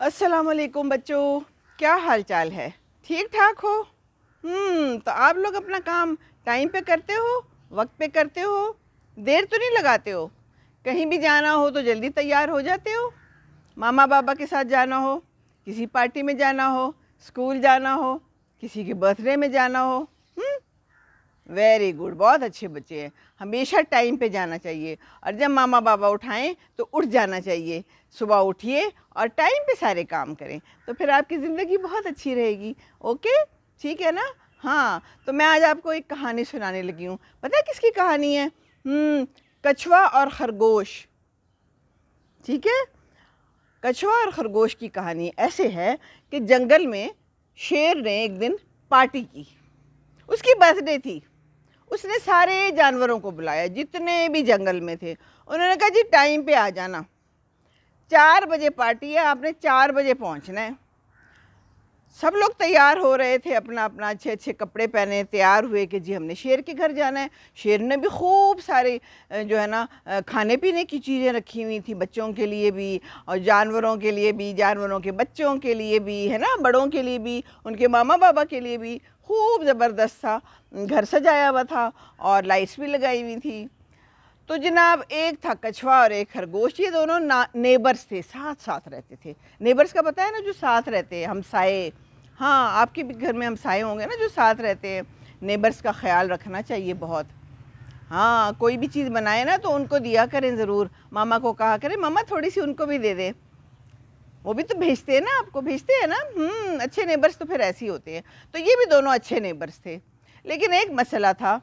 السلام علیکم بچوں، کیا حال چال ہے؟ ٹھیک ٹھاک ہو؟ تو آپ لوگ اپنا کام ٹائم پہ کرتے ہو، وقت پہ کرتے ہو، دیر تو نہیں لگاتے ہو؟ کہیں بھی جانا ہو تو جلدی تیار ہو جاتے ہو؟ ماما بابا کے ساتھ جانا ہو، کسی پارٹی میں جانا ہو، اسکول جانا ہو، کسی کے برتھ ڈے میں جانا ہو؟ ویری گڈ، بہت اچھے بچے ہیں۔ ہمیشہ ٹائم پہ جانا چاہیے، اور جب ماما بابا اٹھائیں تو اٹھ جانا چاہیے۔ صبح اٹھیے اور ٹائم پہ سارے کام کریں، تو پھر آپ کی زندگی بہت اچھی رہے گی۔ اوکے، ٹھیک ہے نا؟ ہاں، تو میں آج آپ کو ایک کہانی سنانے لگی ہوں۔ پتہ ہے کس کی کہانی ہے؟ کچھوا اور خرگوش۔ ٹھیک ہے، کچھوا اور خرگوش کی کہانی ایسے ہے کہ جنگل میں شیر نے ایک دن پارٹی کی، اس کی برتھ ڈے تھی۔ اس نے سارے جانوروں کو بلایا جتنے بھی جنگل میں تھے، انہوں نے کہا جی ٹائم پہ آ جانا، 4 بجے پارٹی ہے، آپ نے 4 بجے پہنچنا ہے۔ سب لوگ تیار ہو رہے تھے، اپنا اپنا اچھے اچھے کپڑے پہنے تیار ہوئے کہ جی ہم نے شیر کے گھر جانا ہے۔ شیر نے بھی خوب سارے جو ہے نا کھانے پینے کی چیزیں رکھی ہوئی تھی، بچوں کے لیے بھی اور جانوروں کے لیے بھی، جانوروں کے بچوں کے لیے بھی، ہے نا، بڑوں کے لیے بھی، ان کے ماما بابا کے لیے بھی خوب زبردست تھا۔ گھر سجایا ہوا تھا اور لائٹس بھی لگائی ہوئی تھی۔ تو جناب ایک تھا کچھوا اور ایک خرگوش، یہ دونوں نیبرز تھے، ساتھ ساتھ رہتے تھے۔ نیبرز کا پتہ ہے نا، جو ساتھ رہتے ہیں، ہمسائے۔ ہاں، آپ کے بھی گھر میں ہمسائے ہوں گے نا جو ساتھ رہتے ہیں۔ نیبرز کا خیال رکھنا چاہیے بہت۔ ہاں، کوئی بھی چیز بنائے نا تو ان کو دیا کریں ضرور، ماما کو کہا کریں ماما تھوڑی سی ان کو بھی دے دے، وہ بھی تو بھیجتے ہیں نا، آپ کو بھیجتے ہیں نا۔ اچھے نیبرز تو پھر ایسے ہی ہوتے ہیں۔ تو یہ بھی دونوں اچھے نیبرز تھے، لیکن ایک مسئلہ تھا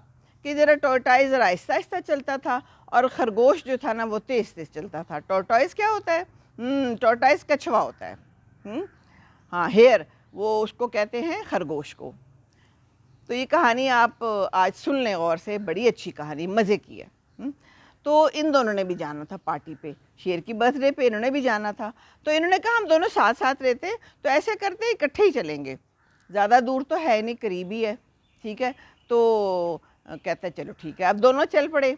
کہ ذرا ٹورٹائز ذرا آہستہ آہستہ چلتا تھا، اور خرگوش جو تھا نا وہ تیز تیز چلتا تھا۔ ٹورٹائز کیا ہوتا ہے؟ ٹورٹائز کچھوا ہوتا ہے۔ ہاں، ہیئر، وہ اس کو کہتے ہیں خرگوش کو۔ تو یہ کہانی آپ آج سن لیں غور سے، بڑی اچھی کہانی، مزے کی ہے۔ تو ان دونوں نے بھی جانا تھا پارٹی پہ، شیر کی برتھ ڈے پہ انہوں نے بھی جانا تھا۔ تو انہوں نے کہا ہم دونوں ساتھ ساتھ رہتے تو ایسے کرتے اکٹھے ہی چلیں گے، زیادہ دور تو ہے نہیں، قریب ہی ہے، ٹھیک ہے۔ تو کہتا ہے چلو ٹھیک ہے، اب دونوں چل پڑے۔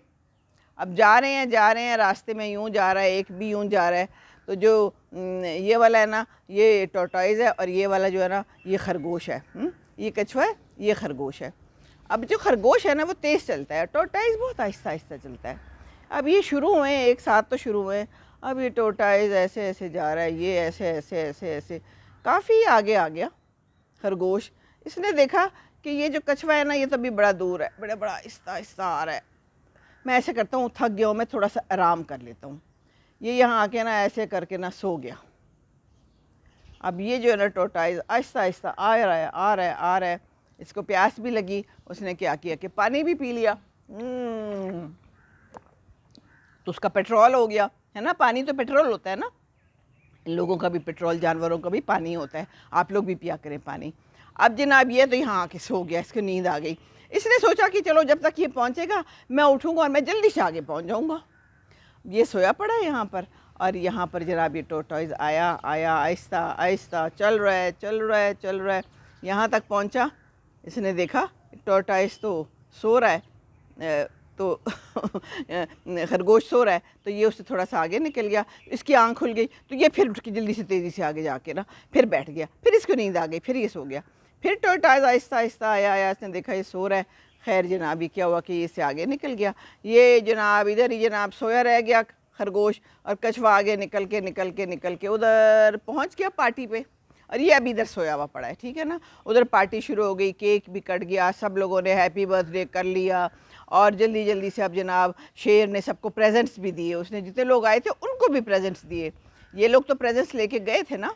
اب جا رہے ہیں راستے میں، یوں جا رہا ہے، ایک بھی یوں جا رہا ہے، تو جو یہ والا ہے نا یہ ٹورٹائز ہے، اور یہ والا جو ہے نا یہ خرگوش ہے۔ یہ کچھوا ہے، یہ خرگوش ہے۔ اب جو خرگوش ہے نا وہ تیز چلتا ہے، ٹورٹائز بہت آہستہ آہستہ چلتا ہے۔ اب یہ شروع ہوئے ایک ساتھ تو شروع ہوئے، اب یہ ٹورٹائز ایسے ایسے جا رہا ہے، یہ ایسے ایسے ایسے ایسے کافی آگے آ گیا خرگوش۔ اس نے دیکھا کہ یہ جو کچھوا ہے نا یہ تو بھی بڑا دور ہے، بڑا آہستہ آہستہ آ رہا ہے، میں ایسے کرتا ہوں، تھک گیا ہوں، میں تھوڑا سا آرام کر لیتا ہوں۔ یہ یہاں آ کے نا ایسے کر کے نا سو گیا۔ اب یہ جو ہے نا ٹورٹائز آہستہ آہستہ آ رہا ہے آ رہا ہے آ رہا ہے، اس کو پیاس بھی لگی، اس نے کیا کیا کہ پانی بھی پی لیا۔ تو اس کا پیٹرول ہو گیا، ہے نا، پانی تو پیٹرول ہوتا ہے نا، ان لوگوں کا بھی پیٹرول، جانوروں کا بھی پانی ہوتا ہے، آپ لوگ بھی پیا کریں پانی۔ اب جناب یہ تو یہاں آ کے سو گیا، اس کو نیند آ گئی۔ اس نے سوچا کہ چلو جب تک یہ پہنچے گا میں اٹھوں گا اور میں جلدی سے آگے پہنچ جاؤں گا۔ یہ سویا پڑا ہے یہاں پر، اور یہاں پر جناب یہ ٹورٹائز آیا آہستہ آہستہ چل رہا ہے چل رہا ہے چل رہا ہے، یہاں تک پہنچا۔ اس نے دیکھا ٹورٹائز تو سو رہا ہے، تو خرگوش سو رہا ہے، تو یہ اس سے تھوڑا سا آگے نکل گیا، اس کی آنکھ کھل گئی، تو یہ پھر اٹھ کے جلدی سے تیزی سے آگے جا کے نا پھر بیٹھ گیا، پھر اس کو نیند آ گئی، پھر یہ سو گیا۔ پھر ٹورٹائز آہستہ آہستہ آیا، اس نے دیکھا یہ سو رہا ہے، خیر جناب یہ کیا ہوا کہ یہ اس سے آگے نکل گیا، یہ جناب ادھر ہی جناب سویا رہ گیا خرگوش، اور کچھوا آگے نکل کے ادھر پہنچ گیا پارٹی پہ، اور یہ ابھی ادھر سویا ہوا پڑا ہے، ٹھیک ہے نا۔ ادھر پارٹی شروع ہو گئی، کیک بھی کٹ گیا، سب لوگوں نے ہیپی برتھ ڈے کر لیا، اور جلدی جلدی سے اب جناب شیر نے سب کو پریزنٹس بھی دیے، اس نے جتنے لوگ آئے تھے ان کو بھی پریزنٹس دیے۔ یہ لوگ تو پریزنٹس لے کے گئے تھے نا،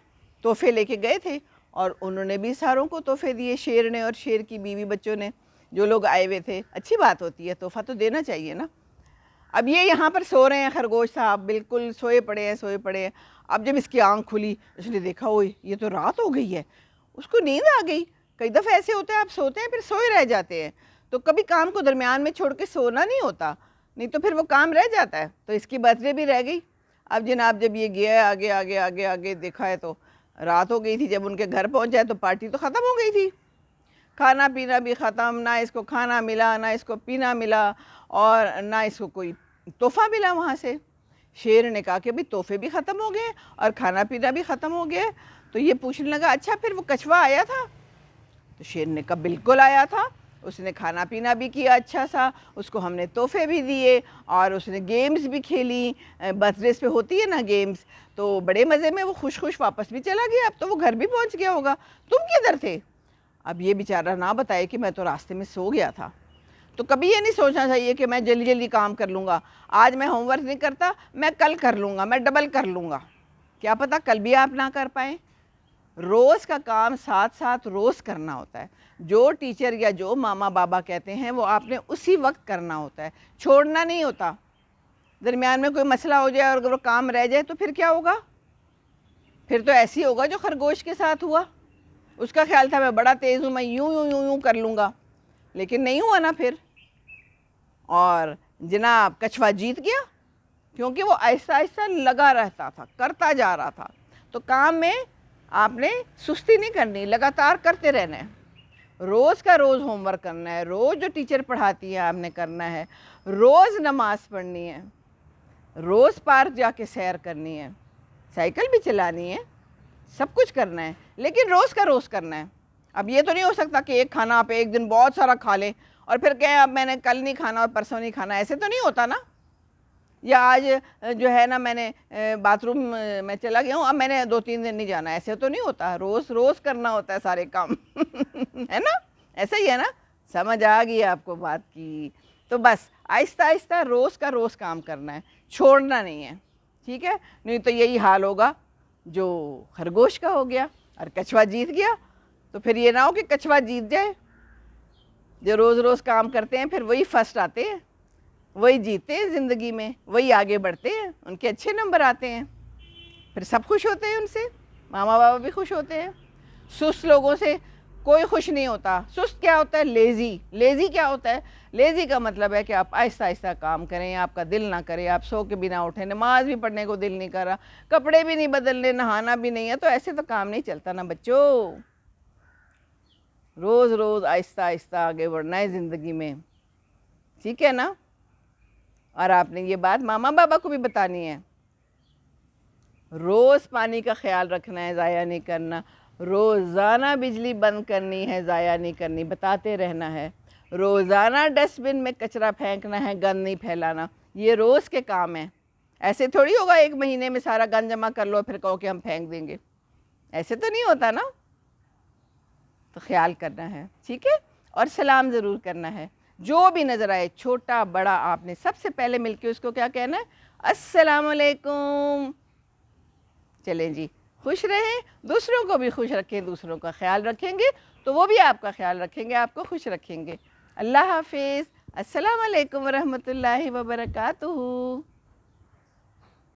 تحفے لے کے گئے تھے، اور انہوں نے بھی ساروں کو تحفے دیے، شیر نے اور شیر کی بیوی بچوں نے، جو لوگ آئے ہوئے تھے۔ اچھی بات ہوتی ہے، تحفہ تو دینا چاہیے نا۔ اب یہ یہاں پر سو رہے ہیں، خرگوش صاحب بالکل سوئے پڑے ہیں۔ اب جب اس کی آنکھ کھلی، اس نے دیکھا اوئے یہ تو رات ہو گئی ہے، اس کو نیند آ گئی۔ کئی دفعہ ایسے ہوتا ہے آپ سوتے ہیں پھر سوئے رہ جاتے ہیں، تو کبھی کام کو درمیان میں چھوڑ کے سونا نہیں ہوتا، نہیں تو پھر وہ کام رہ جاتا ہے۔ تو اس کی برتھ ڈے بھی رہ گئی۔ اب جناب جب یہ گیا آگے آگے آگے آگے دیکھا ہے تو رات ہو گئی تھی، جب ان کے گھر پہنچا ہے تو پارٹی تو ختم ہو گئی تھی، کھانا پینا بھی ختم، نہ اس کو کھانا ملا نہ اس کو پینا ملا، اور نہ اس کو کوئی تحفہ ملا وہاں سے۔ شیر نے کہا کہ بھئی تحفے بھی ختم ہو گئے اور کھانا پینا بھی ختم ہو گیا. تو یہ پوچھنے لگا اچھا پھر وہ کچھوا آیا تھا؟ تو شیر نے کہا بالکل آیا تھا, اس نے کھانا پینا بھی کیا اچھا سا, اس کو ہم نے تحفے بھی دیے اور اس نے گیمز بھی کھیلی, برتھ ڈیز پہ ہوتی ہے نا گیمز, تو بڑے مزے میں وہ خوش خوش واپس بھی چلا گیا. اب تو وہ گھر بھی پہنچ گیا ہوگا, تم کدھر تھے؟ اب یہ بیچارہ نہ بتائے کہ میں تو راستے میں سو گیا تھا. تو کبھی یہ نہیں سوچنا چاہیے کہ میں جلدی جلدی کام کر لوں گا, آج میں ہوم ورک نہیں کرتا میں کل کر لوں گا, میں ڈبل کر لوں گا. کیا پتہ کل بھی آپ نہ کر پائیں. روز کا کام ساتھ ساتھ روز کرنا ہوتا ہے. جو ٹیچر یا جو ماما بابا کہتے ہیں وہ آپ نے اسی وقت کرنا ہوتا ہے, چھوڑنا نہیں ہوتا. درمیان میں کوئی مسئلہ ہو جائے اور اگر وہ کام رہ جائے تو پھر کیا ہوگا؟ پھر تو ایسی ہوگا جو خرگوش کے ساتھ ہوا. اس کا خیال تھا میں بڑا تیز ہوں, میں یوں یوں یوں یوں کر لوں گا, لیکن نہیں ہوا نا پھر. اور جناب کچھوا جیت گیا کیونکہ وہ آہستہ آہستہ لگا رہتا تھا, کرتا جا رہا تھا. تو کام میں آپ نے سستی نہیں کرنی, لگاتار کرتے رہنا ہے. روز کا روز ہوم ورک کرنا ہے, روز جو ٹیچر پڑھاتی ہے آپ نے کرنا ہے, روز نماز پڑھنی ہے, روز پارک جا کے سیر کرنی ہے, سائیکل بھی چلانی ہے, سب کچھ کرنا ہے, لیکن روز کا روز کرنا ہے. اب یہ تو نہیں ہو سکتا کہ ایک کھانا آپ ایک دن بہت سارا کھا لیں اور پھر کہیں اب میں نے کل نہیں کھانا اور پرسوں نہیں کھانا, ایسے تو نہیں ہوتا نا. یا آج جو ہے نا میں نے باتھ روم میں چلا گیا ہوں, اب میں نے 2-3 دن نہیں جانا, ایسے تو نہیں ہوتا. روز روز کرنا ہوتا ہے سارے کام ہے نا, ایسا ہی ہے نا. سمجھ آ گئی آپ کو بات کی؟ تو بس آہستہ آہستہ روز کا روز کام کرنا ہے, چھوڑنا نہیں ہے, ٹھیک ہے. نہیں تو یہی حال ہوگا جو خرگوش کا ہو گیا اور کچھوا جیت گیا. تو پھر یہ نہ ہو کہ کچھوا جیت جائے. جو روز روز کام کرتے ہیں پھر وہی فرسٹ آتے ہیں, وہی جیتے ہیں زندگی میں, وہی آگے بڑھتے ہیں, ان کے اچھے نمبر آتے ہیں, پھر سب خوش ہوتے ہیں ان سے, ماما بابا بھی خوش ہوتے ہیں. سست لوگوں سے کوئی خوش نہیں ہوتا. سست کیا ہوتا ہے؟ لیزی. لیزی کیا ہوتا ہے؟ لیزی کا مطلب ہے کہ آپ آہستہ آہستہ کام کریں, آپ کا دل نہ کرے, آپ سو کے بھی نہ اٹھیں, نماز بھی پڑھنے کو دل نہیں کر رہا, کپڑے بھی نہیں بدلنے, نہانا بھی نہیں ہے, تو ایسے تو کام نہیں چلتا نا بچوں. روز روز آہستہ آہستہ آگے بڑھنا ہے زندگی میں, ٹھیک ہے نا. اور آپ نے یہ بات ماما بابا کو بھی بتانی ہے. روز پانی کا خیال رکھنا ہے, ضائع نہیں کرنا. روزانہ بجلی بند کرنی ہے, ضائع نہیں کرنی, بتاتے رہنا ہے. روزانہ ڈسٹ بن میں کچرا پھینکنا ہے, گند نہیں پھیلانا. یہ روز کے کام ہیں. ایسے تھوڑی ہوگا ایک مہینے میں سارا گند جمع کر لو پھر کہو کہ ہم پھینک دیں گے, ایسے تو نہیں ہوتا نا. تو خیال کرنا ہے, ٹھیک ہے. اور سلام ضرور کرنا ہے, جو بھی نظر آئے, چھوٹا بڑا, آپ نے سب سے پہلے مل کے اس کو کیا کہنا ہے؟ السلام علیکم. چلیں جی, خوش رہیں, دوسروں کو بھی خوش رکھیں, دوسروں کا خیال رکھیں گے تو وہ بھی آپ کا خیال رکھیں گے, آپ کو خوش رکھیں گے. اللہ حافظ. السلام علیکم ورحمۃ اللہ وبرکاتہ.